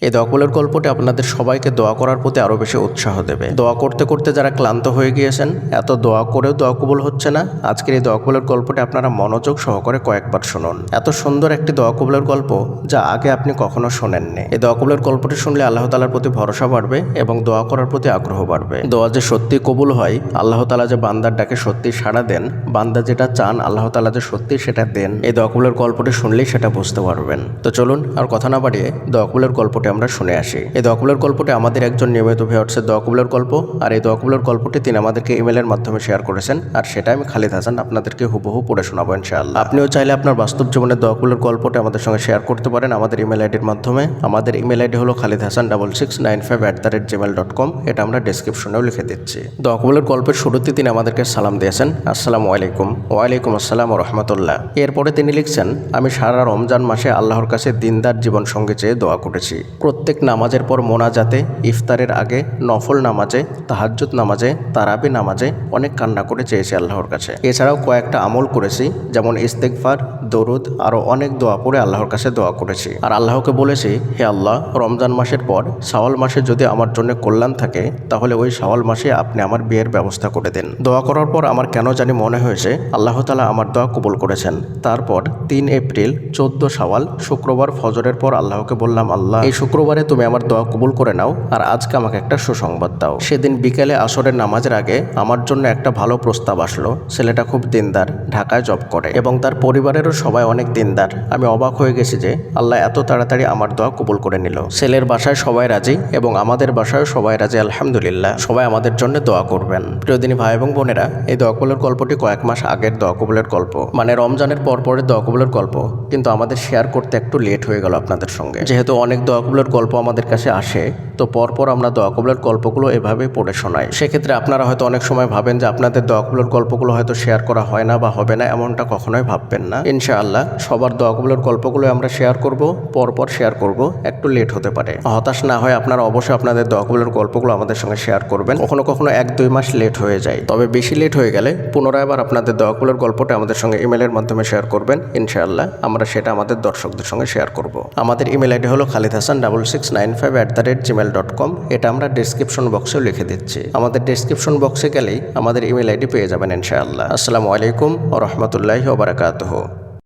এই দোয়া কবুলের গল্পটি আপনাদের সবাইকে দোয়া করার প্রতি আরও বেশি উৎসাহ দেবে। দোয়া করতে করতে যারা ক্লান্ত হয়ে গিয়েছেন, এত দোয়া করেও দোয়া কবুল হচ্ছে না, আজকের এই দোয়া কবুলের গল্পটি আপনারা মনোযোগ সহকারে কয়েকবার শুনুন। এত সুন্দর একটি দোয়া কবুলের গল্প যা আগে আপনি কখনো শোনেননি। এই দোয়া কবুলের গল্পটি শুনলে আল্লাহ তাআলার প্রতি ভরসা বাড়বে এবং দোয়া করার প্রতি আগ্রহ বাড়বে। দোয়া যে সত্যি কবুল হয়, আল্লাহ তাআলা যে বান্দার ডাকে সত্যি সাড়া দেন, বান্দা যেটা চান আল্লাহ তাআলা যে সত্যি সেটা দেন, এই দোয়া কবুলের গল্পটি শুনলেই সেটা বুঝতে পারবেন। তো চলুন আর কথা না বাড়িয়ে দোয়া কবুলের গল্পটি আমরা শুনে আসি। এই দোয়া কবুলের গল্পটি আমাদের একজন নিয়মিত ভিউয়ার্সের দোয়া কবুলের গল্প, আর এই দোয়া কবুলের গল্পটি তিনি আমাদেরকে ইমেলের মাধ্যমে শেয়ার করেছেন, আর সেটা আমি খালিদ হাসান আপনাদেরকে হুবহু পড়ে শোনাবো ইনশাআল্লাহ। আপনিও চাইলে আপনার বাস্তব জীবনের দোয়া কবুলের গল্পটি আমাদের সঙ্গে শেয়ার করতে পারেন আমাদের ইমেল আইডির মাধ্যমে। আমাদের ইমেল আইডি হলো khalid695@gmail.com। এটা আমরা ডেসক্রিপশনেও লিখে দিচ্ছি। দোয়া কবুলের গল্পের শুরুতে তিনি আমাদেরকে সালাম দিয়েছেন, আসসালামু আলাইকুম। ওয়ালাইকুম আসসালাম ওয়া রাহমাতুল্লাহ। এরপরে তিনি লিখছেন, আমি সারা রমজান মাসে আল্লাহর কাছে দিনদার জীবন সঙ্গে চেয়ে দোয়া করেছি। প্রত্যেক নামাজের পর মোনাজাতে, ইফতারের আগে, নফল নামাজে, তাহাজ্জুদ নামাজে, তারাবি নামাজে অনেক কান্না করে চেয়েছি আল্লাহর কাছে। এছাড়াও কয়েকটা আমল করেছি, যেমন ইস্তেগফার, দরুদ, আরও অনেক দোয়া পড়ে আল্লাহর কাছে দোয়া করেছি। আর আল্লাহকে বলেছি, হে আল্লাহ, রমজান মাসের পর শাওয়াল মাসে যদি আমার জন্য কল্যাণ থাকে, তাহলে ওই শাওয়াল মাসে আপনি আমার বিয়ের ব্যবস্থা করে দেন। দোয়া করার পর আমার কেন জানি মনে হয়েছে আল্লাহ তাআলা আমার দোয়া কবুল করেছেন। তারপর 3 এপ্রিল 14 শাওয়াল শুক্রবার ফজরের পর আল্লাহকে বললাম, আল্লাহ, এই শুক্রবারে তুমি আমার দোয়া কবুল করে নাও, আর আজকে আমাকে একটা সুসংবাদ দাও। সেদিন বিকেলে আসরের নামাজের আগে আমার জন্য একটা ভালো প্রস্তাব আসলো। ছেলেটা খুব দিনদার, ঢাকায় জব করে এবং তার পরিবারেরও সবাই অনেক দিনদার। আমি অবাক হয়ে গেছি যে আল্লাহ এত তাড়াতাড়ি আমার দোয়া কবুল করে নিল। ছেলের বাসায় সবাই রাজি এবং আমাদের বাসায় সবাই রাজি, আলহামদুলিল্লাহ। সবাই আমাদের জন্য দোয়া করবেন। প্রিয়দিনী ভাই এবং বোনেরা, এই দোয়া কবুলের গল্পটি কয়েক মাস আগের দোয়া কবুলের গল্প, মানে রমজানের পরের দোয়া কবুলের গল্প, কিন্তু আমাদের শেয়ার করতে একটু লেট হয়ে গেল আপনাদের সঙ্গে। যেহেতু অনেক দোয়া কবুলের গল্প আমাদের কাছে আসে, তো পরপর আমরা দোয়া কবুলের গল্পগুলো এভাবেই পড়ে শোনাই। সেক্ষেত্রে আপনারা হয়তো অনেক সময় ভাবেন যে আপনাদের দোয়া কবুলের গল্পগুলো হয়তো শেয়ার করা হয় না বা হবে না, এমনটা কখনোই ভাববেন না। ইনশাআল্লাহ সবার দোয়া কবুলের গল্পগুলো আমরা শেয়ার করব, পরপর শেয়ার করব, একটু লেট হতে পারে। হতাশ না হয় আপনারা অবশ্যই আপনাদের দোয়া কবুলের গল্পগুলো আমাদের সঙ্গে শেয়ার করবেন। কখনো কখনো 1-2 মাস লেট হয়ে যায়, তবে বেশি লেট হয়ে গেলে পুনরায় আবার আপনাদের দোয়া কবুলের গল্পটা আমাদের সঙ্গে ইমেলের মাধ্যমে শেয়ার করবেন। ইনশাআল্লাহ আমরা সেটা আমাদের দর্শকদের সঙ্গে শেয়ার করব। আমাদের ইমেল আইডি হলো khalid695@gmail.com। এটা আমরা ডেসক্রিপশন বক্সেও লিখে দিচ্ছি। আমাদের ডেসক্রিপশন বক্সে গেলেই আমাদের ইমেল আইডি পেয়ে যাবেন ইনশাআল্লাহ। আসসালামু আলাইকুম ওয়া রাহমাতুল্লাহি ওয়া বারাকাতুহু।